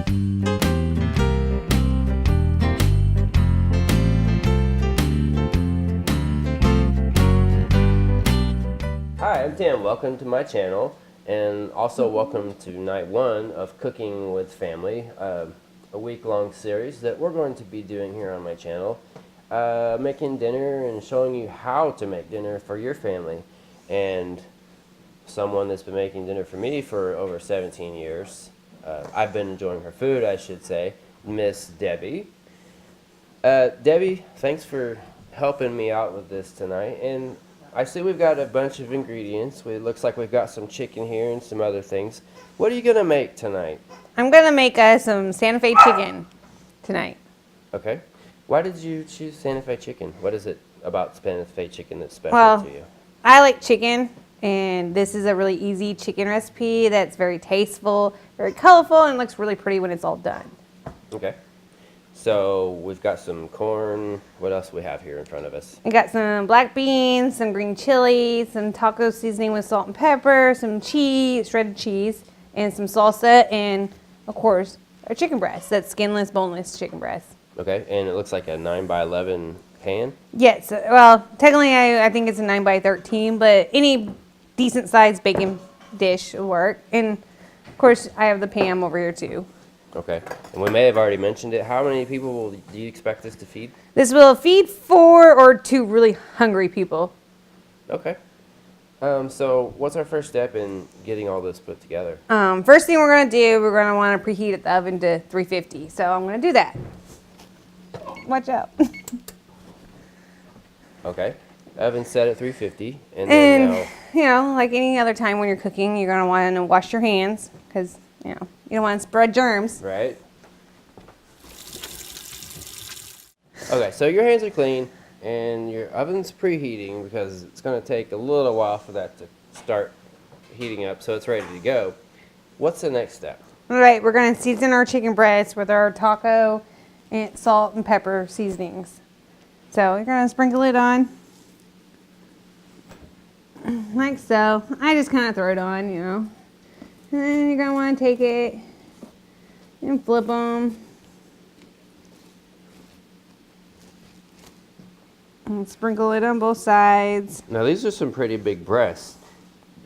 Hi, I'm Tim. Welcome to my channel, and also welcome to night 1 of Cooking with Family, a week-long series that we're going to be doing here on my channel, making dinner and showing you how to make dinner for your family. And someone that's been making dinner for me for over 17 years, I've been enjoying her food, I should say, Miss Debbie. Debbie, thanks for helping me out with this tonight. And I see we've got a bunch of ingredients. It looks like we've got some chicken here and some other things. What are you going to make tonight? I'm going to make some Santa Fe chicken tonight. Okay. Why did you choose Santa Fe chicken? What is it about Santa Fe chicken that's special to you? I like chicken, and this is a really easy chicken recipe that's very tasteful, very colorful, and looks really pretty when it's all done. Okay. So we've got some corn. What else do we have here in front of us? I got some black beans, some green chili, some taco seasoning with salt and pepper, some cheese, shredded cheese, and some salsa, and of course, our chicken breast. That's skinless, boneless chicken breast. Okay, and it looks like a 9x11 pan? Yes, well, technically I think it's a 9x13, but any decent sized bacon dish will work. And of course, I have the Pam over here too. Okay, and we may have already mentioned it. How many people do you expect this to feed? This will feed 4 or 2 really hungry people. Okay. So what's our first step in getting all this put together? First thing we're going to do, we're going to want to preheat the oven to 350. So I'm going to do that. Watch out. Okay. Oven set at 350. And then now, you know, like any other time when you're cooking, you're going to want to wash your hands because, you know, you don't want to spread germs. right? Okay, so your hands are clean and your oven's preheating because it's going to take a little while for that to start heating up, so it's ready to go. What's the next step? All right, we're going to season our chicken breast with our taco and salt and pepper seasonings. So you're going to sprinkle it on like so. I just kind of throw it on, you know. And then you're going to want to take it and flip them. And sprinkle it on both sides. Now these are some pretty big breasts.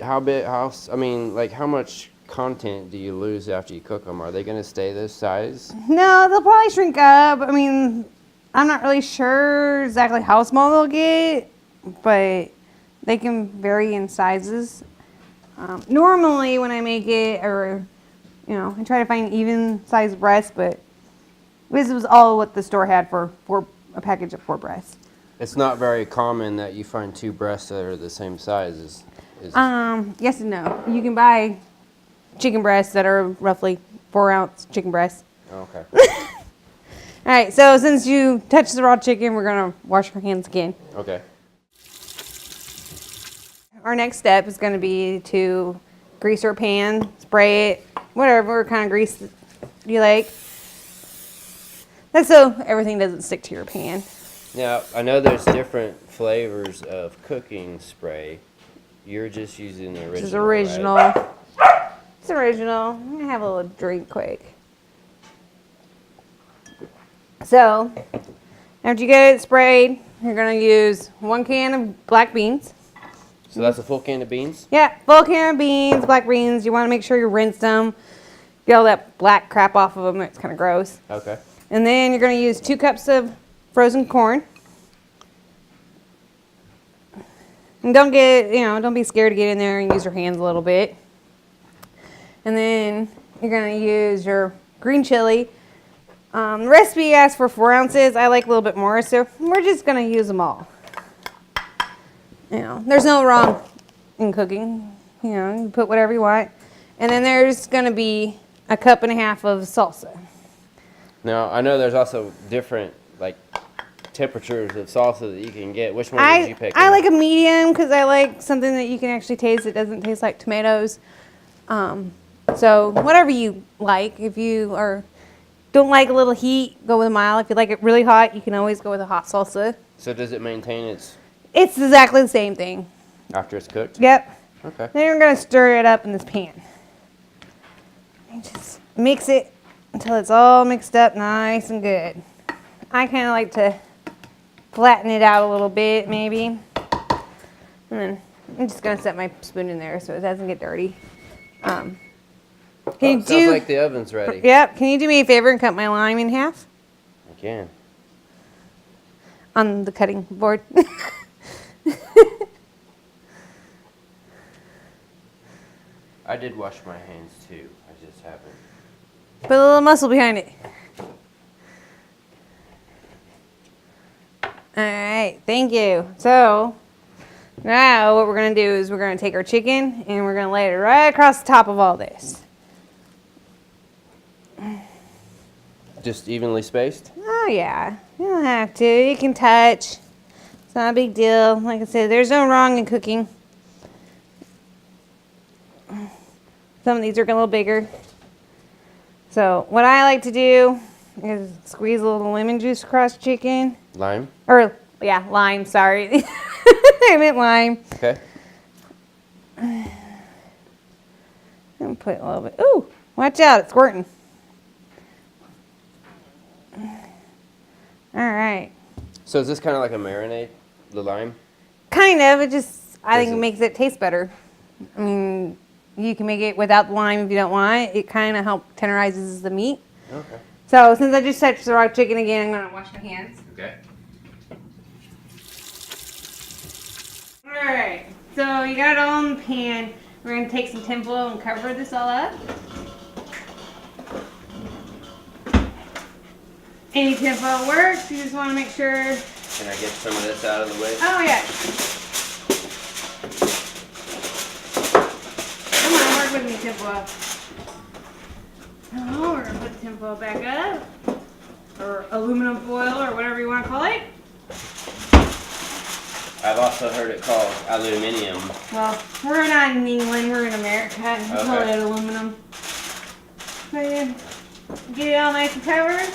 How big, I mean, like how much content do you lose after you cook them? Are they going to stay this size? No, they'll probably shrink up. I mean, I'm not really sure exactly how small they'll get, but they can vary in sizes. Normally when I make it, or, you know, I try to find even sized breasts, but this was all what the store had for a package of 4 breasts. It's not very common that you find 2 breasts that are the same size. Yes and no. You can buy chicken breasts that are roughly 4-ounce chicken breasts. Okay. All right, so since you touched the raw chicken, we're going to wash our hands again. Okay. Our next step is going to be to grease our pan, spray it, whatever kind of grease you like. That's so everything doesn't stick to your pan. Now, I know there's different flavors of cooking spray. You're just using the original. This is original. Right? It's original. I'm going to have a little drink quick. So, after you get it sprayed, you're going to use 1 can of black beans. So that's a full can of beans? Yeah, full can of beans, black beans. You want to make sure you rinse them. Get all that black crap off of them. It's kind of gross. Okay. And then you're going to use 2 cups of frozen corn. And don't be scared to get in there and use your hands a little bit. And then you're going to use your green chili. The recipe asks for 4 ounces. I like a little bit more, so we're just going to use them all. You know, there's no wrong in cooking. You know, you put whatever you want. And then there's going to be 1.5 cups of salsa. Now, I know there's also different, like, temperatures of salsa that you can get. Which one did you pick? I like a medium because I like something that you can actually taste. It doesn't taste like tomatoes. So whatever you like. If you don't like a little heat, go with a mild. If you like it really hot, you can always go with a hot salsa. So does it maintain its... It's exactly the same thing. After it's cooked? Yep. Okay. Then you're going to stir it up in this pan. You just mix it until it's all mixed up nice and good. I kind of like to flatten it out a little bit, maybe. And then I'm just gonna set my spoon in there so it doesn't get dirty. Can you sounds like the oven's ready. Yep. Can you do me a favor and cut my lime in half I can. on the cutting board? I did wash my hands too. I just haven't. Put a little muscle behind it. All right, thank you. So now what we're gonna do is we're gonna take our chicken and we're gonna lay it right across the top of all this. Just evenly spaced? Oh yeah, you don't have to. You can touch. It's not a big deal. Like I said, there's no wrong in cooking. Some of these are a little bigger. So what I like to do is squeeze a little lemon juice across the chicken. Lime? Or, yeah, lime, sorry. I meant lime. Okay. And put a little bit. Ooh, watch out, it's squirting. All right. So is this kind of like a marinade, the lime? Kind of. It just, I think Does it it- makes it taste better. I mean, you can make it without the lime if you don't want it. It kind of tenderizes the meat. Okay. So since I just touched the raw chicken again, I'm going to wash my hands. Okay. All right. So you got it all in the pan. We're going to take some tin foil and cover this all up. Any tin foil works. You just want to make sure. Can I get some of this out of the way? Oh, yeah. Come on, work with me, tin foil. Oh, we're going to put the tin foil back up. Or aluminum foil, or whatever you want to call it. I've also heard it called aluminium. Well, we're not in England, we're in America. We call Okay. it aluminum. So yeah, get it all nice and covered.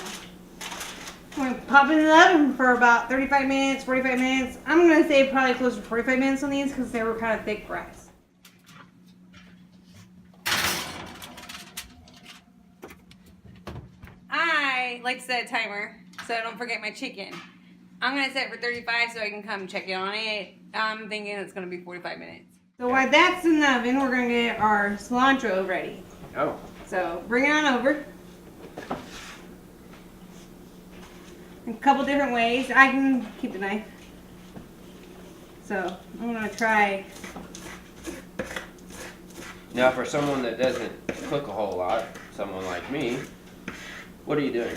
We're going to pop it in the oven for about 35 minutes, 45 minutes. I'm going to say probably closer to 45 minutes on these because they were kind of thick fries. I like to set a timer so I don't forget my chicken. I'm going to set it for 35 so I can come check in on it. I'm thinking it's going to be 45 minutes. So while that's in the oven, we're going to get our cilantro ready. Oh. So bring it on over. A couple different ways. I can keep the knife. So I'm going to try. Now, for someone that doesn't cook a whole lot, someone like me, what are you doing?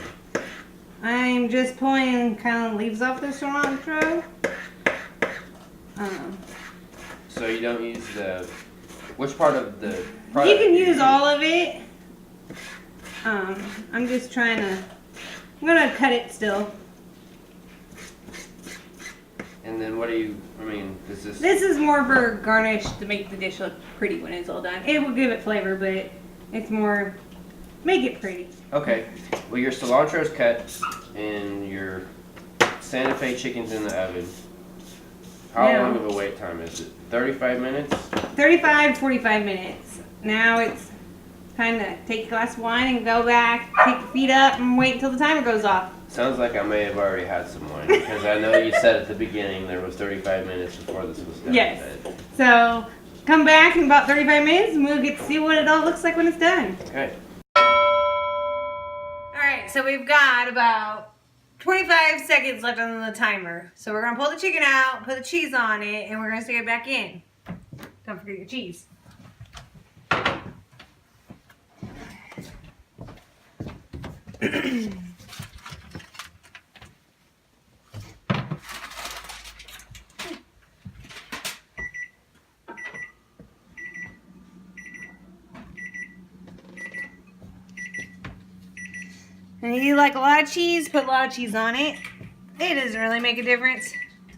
I'm just pulling kind of leaves off the cilantro. So you don't use the... Which part of the product? You can do use all of it. I'm just trying to... I'm going to cut it still. And then what do you... I mean, does this... This is more for garnish to make the dish look pretty when it's all done. It will give it flavor, but it's more... Make it pretty. Okay. Well, your cilantro's cut and your Santa Fe chicken's in the oven. How Yeah. long of a wait time is it? 35 minutes? 35, 45 minutes. Now it's time to take a glass of wine and go back, take your feet up, and wait until the timer goes off. Sounds like I may have already had some wine because I know you said at the beginning there was 35 minutes before this was done. Yes. But- So come back in about 35 minutes and we'll get to see what it all looks like when it's done. Okay. Alright, so we've got about 25 seconds left on the timer. So we're going to pull the chicken out, put the cheese on it, and we're going to stick it back in. Don't forget your cheese. And if you like a lot of cheese, put a lot of cheese on it. It doesn't really make a difference.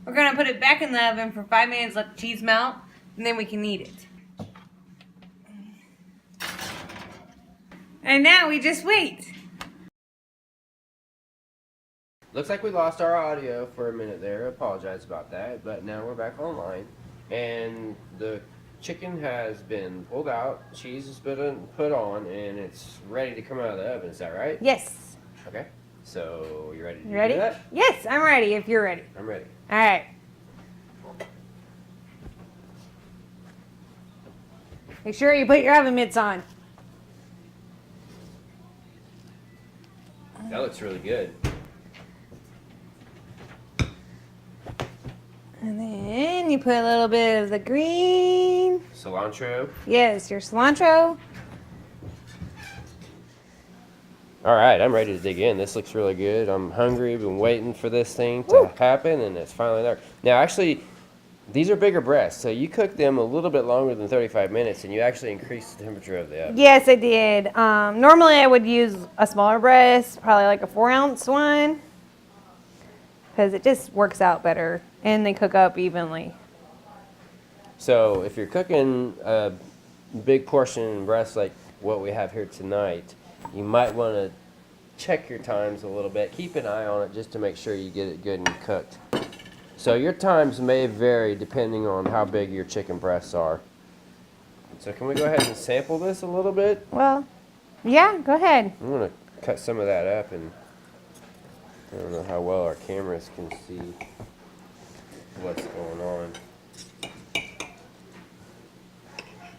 We're going to put it back in the oven for 5 minutes, let the cheese melt, and then we can eat it. And now we just wait. Looks like we lost our audio for a minute there. I apologize about that. But now we're back online. And the chicken has been pulled out, cheese has been put on, and it's ready to come out of the oven. Is that right? Yes. Okay. So you ready to You ready? do that? Yes, I'm ready if you're ready. I'm ready. All right. Make sure you put your oven mitts on. That looks really good. And then you put a little bit of the green. Cilantro. Yes, your cilantro. All right, I'm ready to dig in. This looks really good. I'm hungry. I've been waiting for this thing to Woo. happen, and it's finally there. Now, actually, these are bigger breasts, so you cook them a little bit longer than 35 minutes, and you actually increase the temperature of the oven. Yes, I did. Normally I would use a smaller breast, probably like a 4-ounce one, because it just works out better and they cook up evenly. So if you're cooking a big portion breast like what we have here tonight, you might want to check your times a little bit. Keep an eye on it just to make sure you get it good and cooked. So your times may vary depending on how big your chicken breasts are. So can we go ahead and sample this a little bit? Well, yeah, go ahead. I'm going to cut some of that up, and I don't know how well our cameras can see what's going on.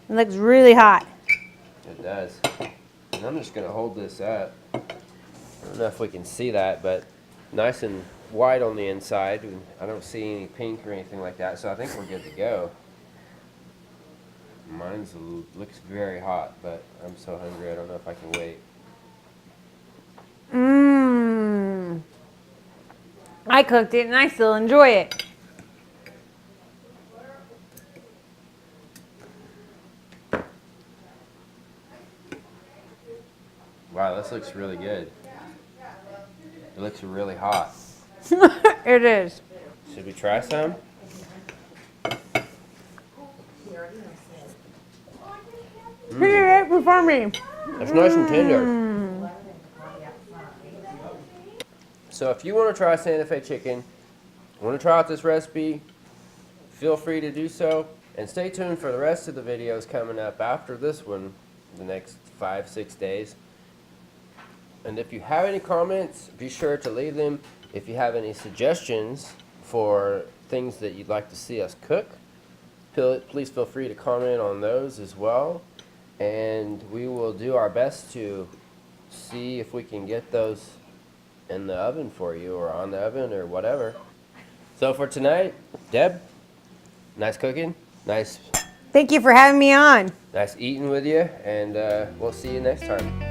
It looks really hot. It does. And I'm just going to hold this up. I don't know if we can see that, but nice and white on the inside. I don't see any pink or anything like that, so I think we're good to go. Mine's looks very hot, but I'm so hungry I don't know if I can wait. Mmm. I cooked it and I still enjoy it. Wow, this looks really good. It looks really hot. It is. Should we try some? Heat it up before me. It's nice and tender. So if you want to try Santa Fe chicken, want to try out this recipe, feel free to do so. And stay tuned for the rest of the videos coming up after this one, the next 5-6 days. And if you have any comments, be sure to leave them. If you have any suggestions for things that you'd like to see us cook, please feel free to comment on those as well. And we will do our best to see if we can get those in the oven for you, or on the oven, or whatever. So for tonight, Deb, nice cooking, nice Thank you for having me on. eating with you, and we'll see you next time.